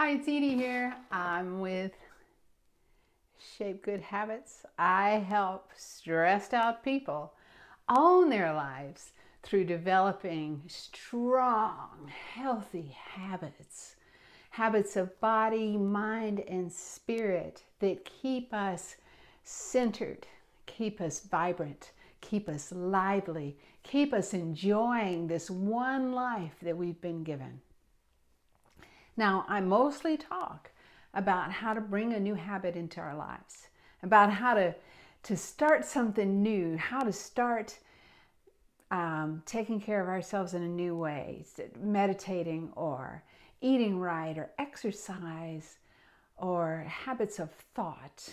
Hi, it's Edie here. I'm with Shape Good Habits. I help stressed out people own their lives through developing strong, healthy habits. Habits of body, mind, and spirit that keep us centered, keep us vibrant, keep us lively, keep us enjoying this one life that we've been given. Now, I mostly talk about how to bring a new habit into our lives, about how to start something new, how to start taking care of ourselves in a new way, meditating or eating right or exercise or habits of thought.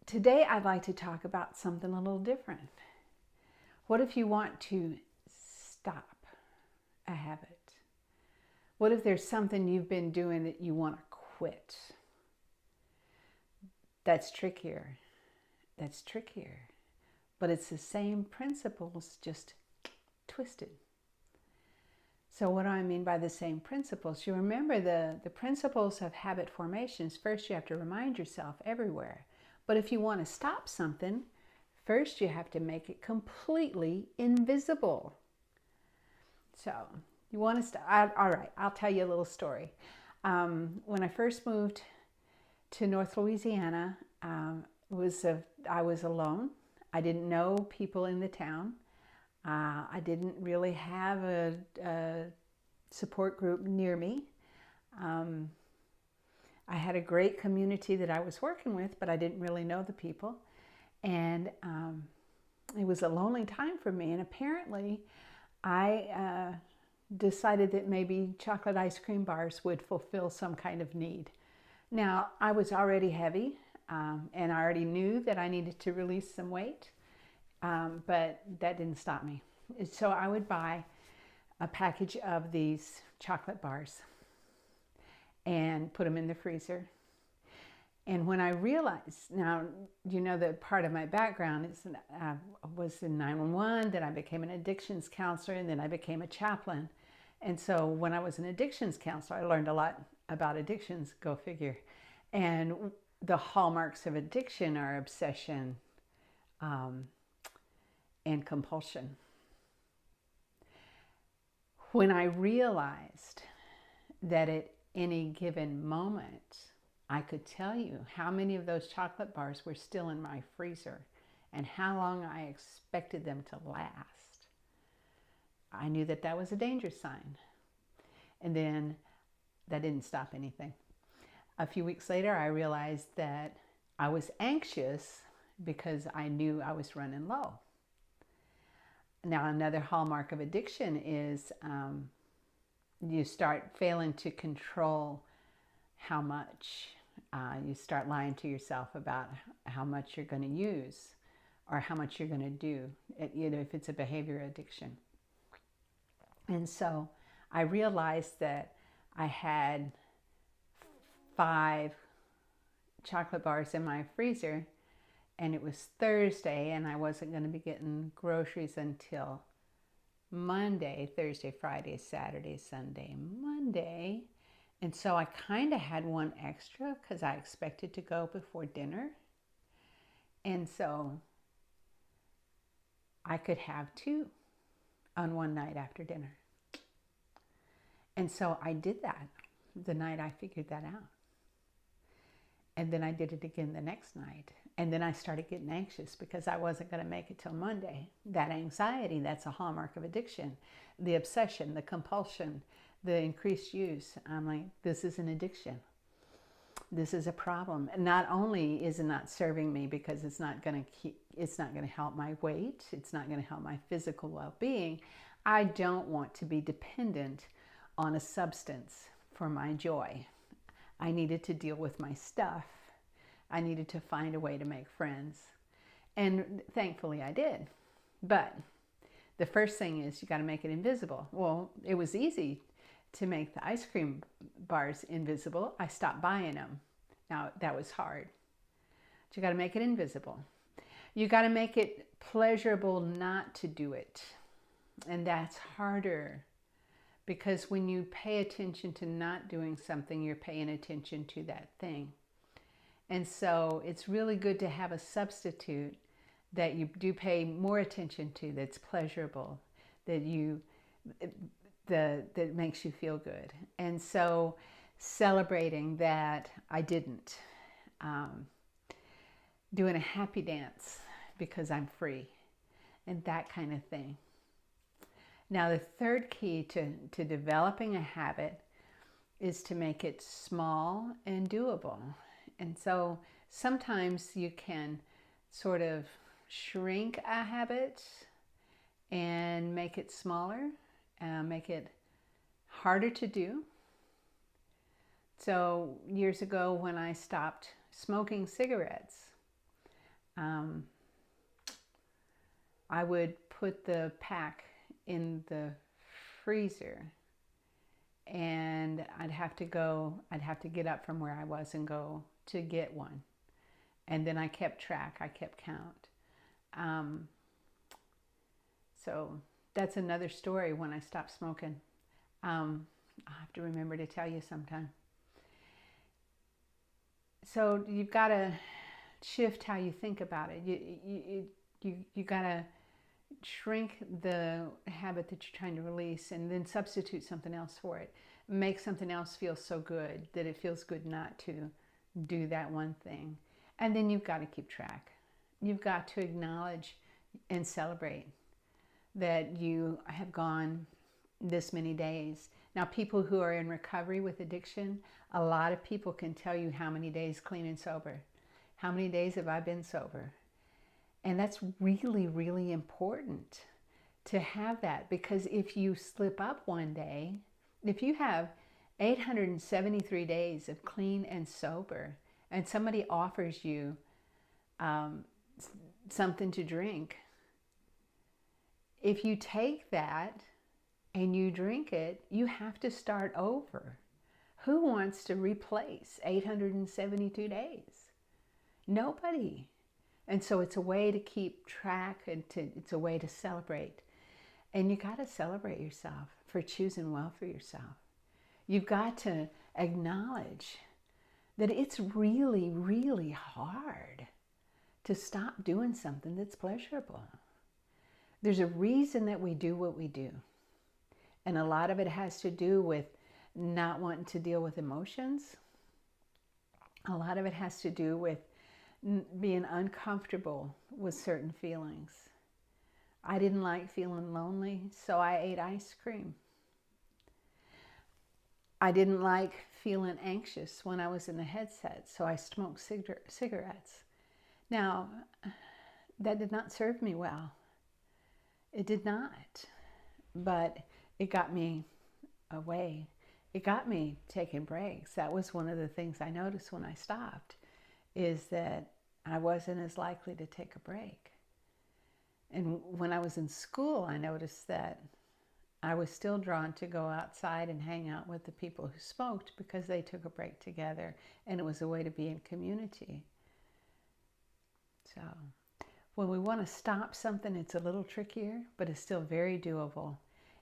Today, I'd like to talk about something a little different. What if you want to stop a habit? What if there's something you've been doing that you want to quit? That's trickier. That's trickier. But it's the same principles, just twisted. So what do I mean by the same principles? You remember the principles of habit formations. First, you have to remind yourself everywhere. But if you want to stop something, first you have to make it completely invisible. So you want to start? All right, I'll tell you a little story. When I first moved to North Louisiana, I was alone. I didn't know people in the town. I didn't really have a support group near me. I had a great community that I was working with, but I didn't really know the people. And it was a lonely time for me. And apparently, I decided that maybe chocolate ice cream bars would fulfill some kind of need. Now, I was already heavy, and I already knew that I needed to release some weight, but that didn't stop me. So I would buy a package of these chocolate bars and put them in the freezer. And when I realized, now, you know that part of my background is I was in 911, then I became an addictions counselor, and then I became a chaplain. And so when I was an addictions counselor, I learned a lot about addictions, go figure. And the hallmarks of addiction are obsession and compulsion. When I realized that at any given moment, I could tell you how many of those chocolate bars were still in my freezer and how long I expected them to last, I knew that that was a danger sign. And then that didn't stop anything. A few weeks later, I realized that I was anxious because I knew I was running low. Now, another hallmark of addiction is you start failing to control how much. You start lying to yourself about how much you're going to use or how much you're going to do, if it's a behavior addiction. And so I realized that I had 5 chocolate bars in my freezer, and it was Thursday, and I wasn't going to be getting groceries until Monday, Thursday, Friday, Saturday, Sunday, Monday. And so I kind of had one extra because I expected to go before dinner. And so I could have 2 on one night after dinner. And so I did that the night I figured that out. And then I did it again the next night. And then I started getting anxious because I wasn't going to make it till Monday. That anxiety, that's a hallmark of addiction. The obsession, the compulsion, the increased use. I'm like, this is an addiction. This is a problem. And not only is it not serving me because it's not going to help my weight, it's not going to help my physical well-being. I don't want to be dependent on a substance for my joy. I needed to deal with my stuff. I needed to find a way to make friends. And thankfully I did. But the first thing is you got to make it invisible. Well, it was easy to make the ice cream bars invisible. I stopped buying them. Now, that was hard. But you got to make it invisible. You got to make it pleasurable not to do it. And that's harder Because when you pay attention to not doing something, you're paying attention to that thing. And so it's really good to have a substitute that you do pay more attention to, that's pleasurable, that makes you feel good. And so celebrating that I didn't, doing a happy dance because I'm free, and that kind of thing. Now, the third key to developing a habit is to make it small and doable. And so sometimes you can sort of shrink a habit and make it smaller, make it harder to do. So years ago when I stopped smoking cigarettes, I would put the pack in the freezer, and I'd have to get up from where I was and go to get one. And then I kept track, I kept count. So that's another story when I stopped smoking. I'll have to remember to tell you sometime. So you've got to shift how you think about it. You got to shrink the habit that you're trying to release, and then substitute something else for it. Make something else feel so good that it feels good not to do that one thing. And then you've got to keep track. You've got to acknowledge and celebrate that you have gone this many days. Now, people who are in recovery with addiction, a lot of people can tell you how many days clean and sober. How many days have I been sober? And that's really, really important to have that, because if you slip up one day, if you have 873 days of clean and sober, and somebody offers you something to drink, if you take that and you drink it, you have to start over. Who wants to replace 872 days? Nobody. And so it's a way to keep track, and it's a way to celebrate. And you got to celebrate yourself for choosing well for yourself. You've got to acknowledge that it's really, really hard to stop doing something that's pleasurable. There's a reason that we do what we do. And a lot of it has to do with not wanting to deal with emotions. A lot of it has to do with being uncomfortable with certain feelings. I didn't like feeling lonely, so I ate ice cream. I didn't like feeling anxious when I was in the headset, so I smoked cigarettes. Now, that did not serve me well. It did not. But it got me away. It got me taking breaks. That was one of the things I noticed when I stopped, is that I wasn't as likely to take a break. And when I was in school, I noticed that I was still drawn to go outside and hang out with the people who smoked because they took a break together, and it was a way to be in community. So when we want to stop something, it's a little trickier, but it's still very doable.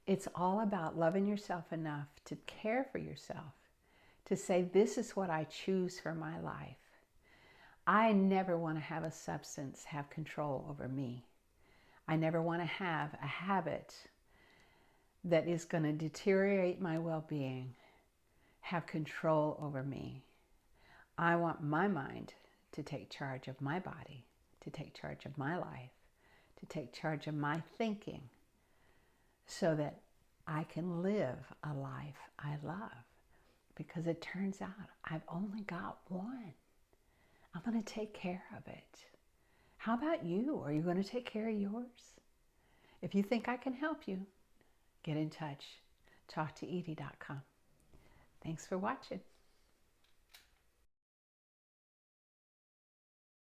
It's all about loving yourself enough to care for yourself, to say, this is what I choose for my life. I never want to have a substance have control over me. I never want to have a habit that is going to deteriorate my well-being have control over me. I want my mind to take charge of my body, to take charge of my life, to take charge of my thinking, so that I can live a life I love. Because it turns out I've only got one. I'm going to take care of it. How about you? Are you going to take care of yours? If you think I can help you, get in touch. Talk to Edie.com. Thanks for watching.